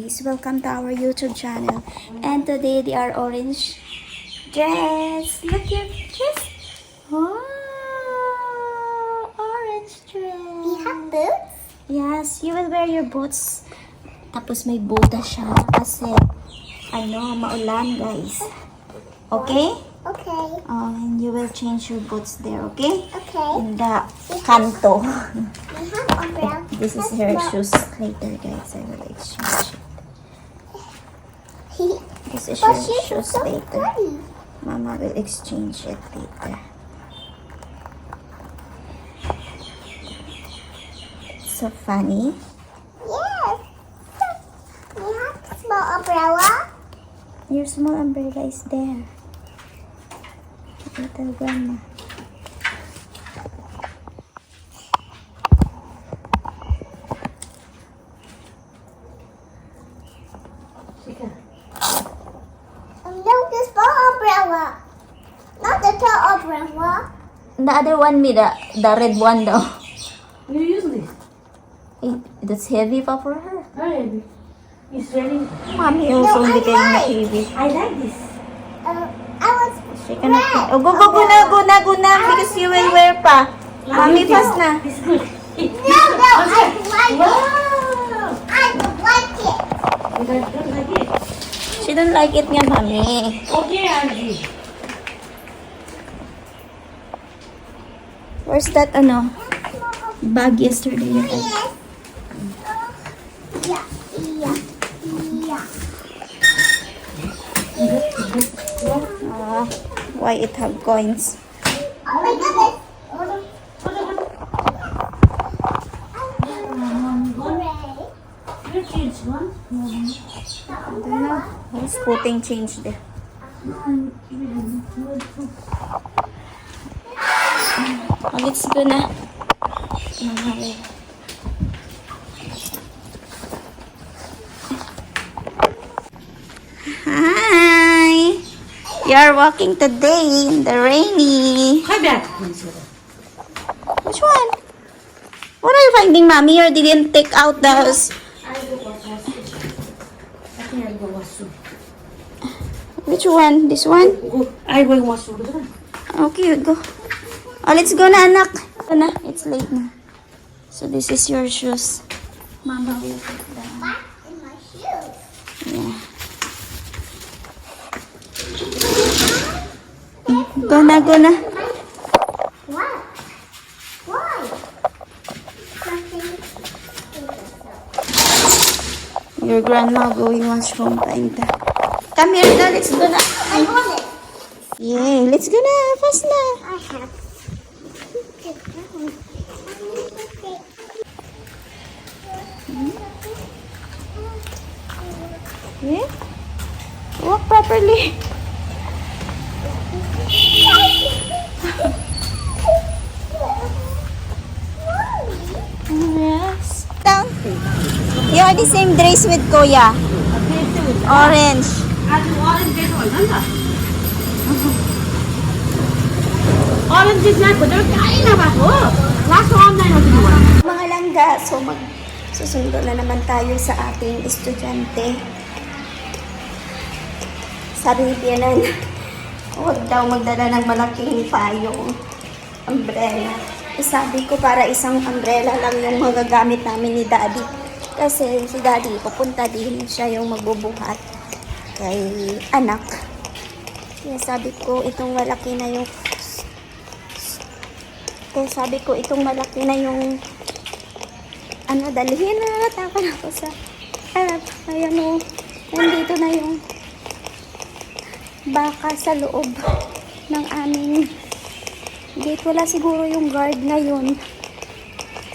guys, welcome to our YouTube channel. And today they are orange dress. Look your dress. Oh, orange dress. You have boots? Yes, you will wear your boots. Tapos may buta siya kasi maulan guys. Okay? Okay. And you will change your boots there, okay? Okay. In the kanto. We have umbrella. This is her shoes later guys. I will exchange it. This is But your she's shoes so later. pretty. Mama will exchange it later. So funny. Yes. We have small umbrella. Your small umbrella is there. Little grandma. No, the small umbrella. Not the tall umbrella. The other one, the red one though. You use this. That's heavy pa for her. Very. It's very. Mommy also I became like. heavy. I like this. I was She cannot. red. Oh, go na, because you will wear pa. Mommy, fast na. It's good. No, I don't like it. Wow. I don't like it. You guys don't like it? She don't like it nga, Mommy. Okay, Angie. Where's that, bag yesterday? Yes. Yeah, yeah, yeah. Why it have coins? Oh my goodness. You change one. I don't know. Who's putting change there? Oh, let's go na. Hi! You are walking today in the rainy. Come back. Which one? What are you finding, Mommy? Or didn't take out those? I will go wash. I think I'll go wash. Which one? This one? Go. I will wash. Okay, go. Oh, let's go na, anak. Go na. It's late na. So this is your shoes. Mama will take them. What's in my shoes? Yeah. Go na, go na. What? Why? Something. Your grandma going washroom time na. Come here na, let's go na. I want it. Yeah, let's go na. Fast na. I have. Yeah? Walk properly. Yes. Down. You are the same dress with Kuya. Orange. Orange is not good. Kain na ba ko? Last online na dinuwa. Mga langga, so susundo na naman tayo sa ating estudyante. Sabi ni Pianan, huwag daw magdala ng malaking payong umbrella. Sabi ko para isang umbrella lang yung magagamit namin ni Daddy. Kasi si Daddy pupunta din siya yung magbubuhat kay anak. Kaya sabi ko itong malaki na yung dalhin na taka na ako sa harap. Ayan o, nandito na yung baka sa loob ng aming gate. Wala siguro yung guard ngayon.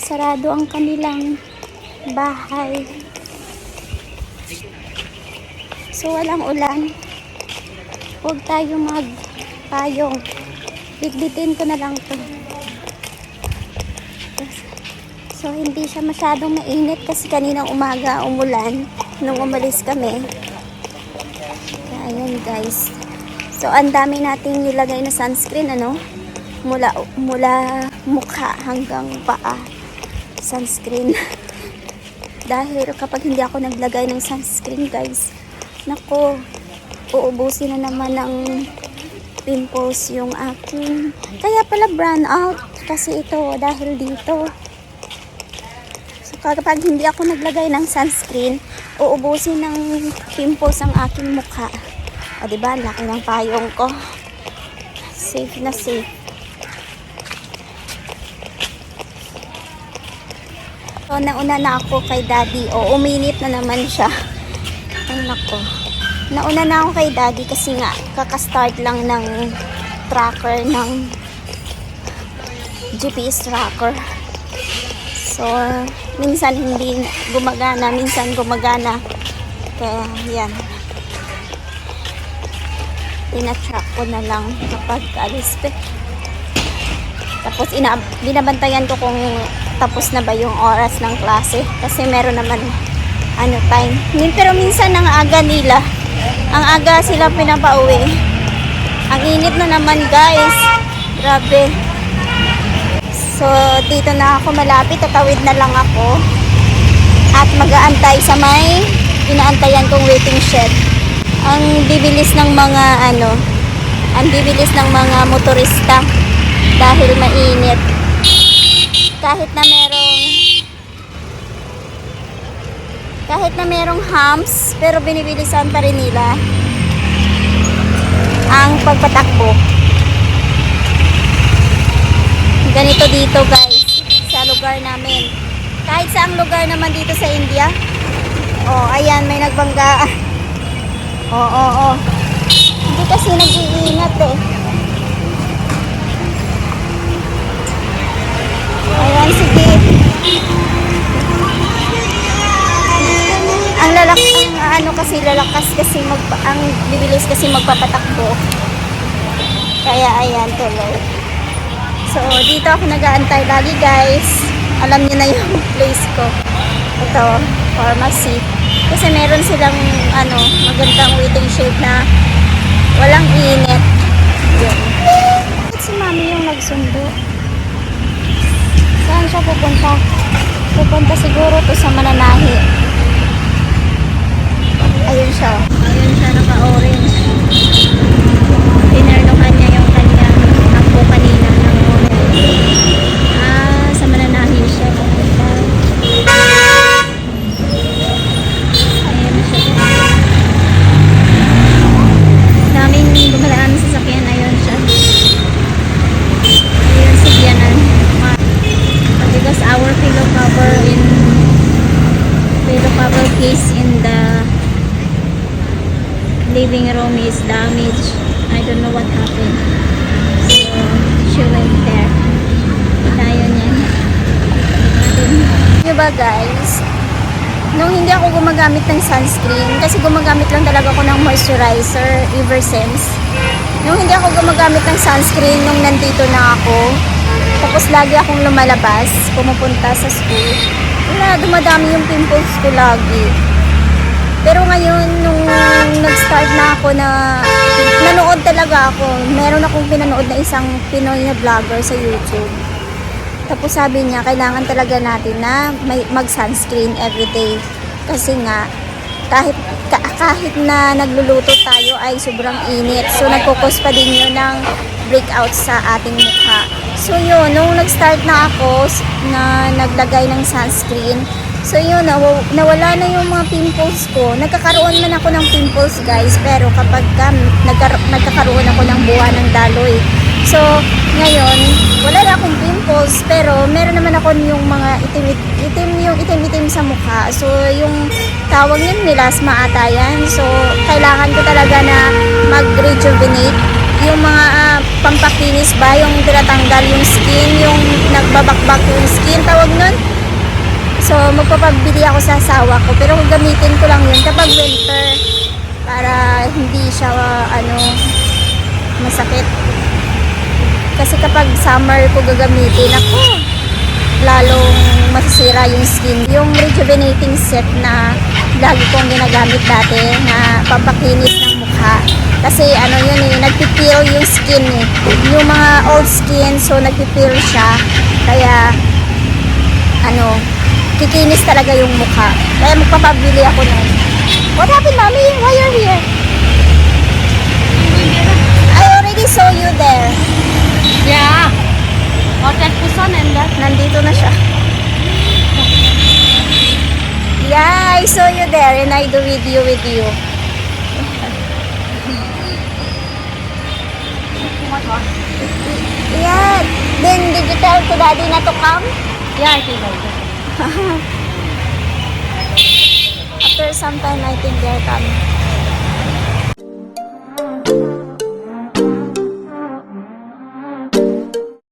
Sarado ang kanilang bahay. So walang ulan. Huwag tayo magpayong. Bitbitin ko na lang to. So hindi siya masyadong mainit kasi kaninang umaga umulan nung umalis kami. Kaya ayan guys. So ang dami nating nilagay na sunscreen mula mukha hanggang paa. Sunscreen. Dahil kapag hindi ako naglagay ng sunscreen guys, nako, uubusin na naman ng pimples yung aking. Kaya pala brown out. Kasi ito, dahil dito. So kapag hindi ako naglagay ng sunscreen, uubusin ng pimples ang aking mukha. O diba, laki ng payong ko. Safe na safe. So, nauna na ako kay daddy. O, uminit na naman siya. Ay, nako. Nauna na ako kay daddy kasi nga, kakastart lang ng tracker, ng GPS tracker. So, minsan hindi gumagana, minsan gumagana. Kaya, yan. Tina-track ko na lang kapag alis. Tapos, binabantayan ko kung tapos na ba yung oras ng klase. Kasi meron naman, time. Pero minsan, ang aga nila, ang aga sila pinapauwi. Ang init na naman, guys. Grabe. So, dito na ako malapit. Tatawid na lang ako. At mag-aantay sa may inaantayan kong waiting shed. Ang bibilis ng mga ang bibilis ng mga motorista dahil mainit. Kahit na merong humps, pero binibilisan pa rin nila ang pagpatakbo. Ganito dito guys, sa lugar namin. Kahit saang lugar naman dito sa India. Oh, ayan, may nagbangga. Oo. Hindi kasi nag-iingat eh. Ayan, sige. Lalakas kasi ang bibilis kasi magpapatakbo. Kaya ayan, tuloy. So, dito ako nag-aantay lagi guys. Alam niyo na yung place ko. Ito, pharmacy. Kasi meron silang magandang waiting shade na walang init. Yun. Si mami yung nagsundo. Saan siya pupunta? Pupunta siguro to sa Mananahi. Ayun siya. Ayun siya, naka-orange. Tinernokan niya yung kanyang akbo kanina ng orange. Sa Mananahi siya pupunta. Ayun siya. Daming dumadaan sa sasakyan. Ayun siya. Ayun si Dianan. Because our pillow cover case in the living room is damaged. I don't know what happened. So, she went there. Tayo niyan. Diba guys? Nung hindi ako gumagamit ng sunscreen, kasi gumagamit lang talaga ako ng moisturizer ever since. Nung hindi ako gumagamit ng sunscreen, nung nandito na ako, tapos lagi akong lumalabas, pumupunta sa school, wala, dumadami yung pimples ko lagi. Pero ngayon, nung nag-start na ako na nanood talaga ako, meron akong pinanood na isang Pinoy na vlogger sa YouTube. Tapos sabi niya, kailangan talaga natin na mag-sunscreen everyday. Kasi nga, kahit na nagluluto tayo ay sobrang init. So, nagkukos pa din yun ng breakout sa ating mukha. So, yun, nung nag-start na ako na naglagay ng sunscreen, so yun, nawala na yung mga pimples ko. Nagkakaroon man ako ng pimples guys, pero kapag nagkakaroon ako ng buwan ng daloy. So, ngayon, wala na akong pimples, pero meron naman ako yung mga itim-itim sa mukha. So, yung tawag yun, melasma ata yan. So, kailangan ko talaga na mag-rejuvenate. Yung mga pampakinis ba, yung tinatanggal yung skin, yung nagbabakbak yung skin, tawag nun. So, magpapabili ako sa asawa ko. Pero gamitin ko lang yun kapag winter. Para hindi siya, masakit. Kasi kapag summer ko gagamitin, ako, lalong masisira yung skin. Yung rejuvenating set na lagi kong ginagamit dati na pampakinis ng mukha. Kasi yun nagpipeel yung skin eh. Yung mga old skin, so nagpipeel siya. Kaya, kikinis talaga yung mukha. Kaya magpapabili ako nun. What happened, Mommy? Why you're here? I already saw you there. Yeah. What that person and that? Nandito na siya. Yeah, I saw you there and I do video with you. Yeah. Then, did you tell to Daddy not to come? Yeah, I think I did. After some time, I think they're coming.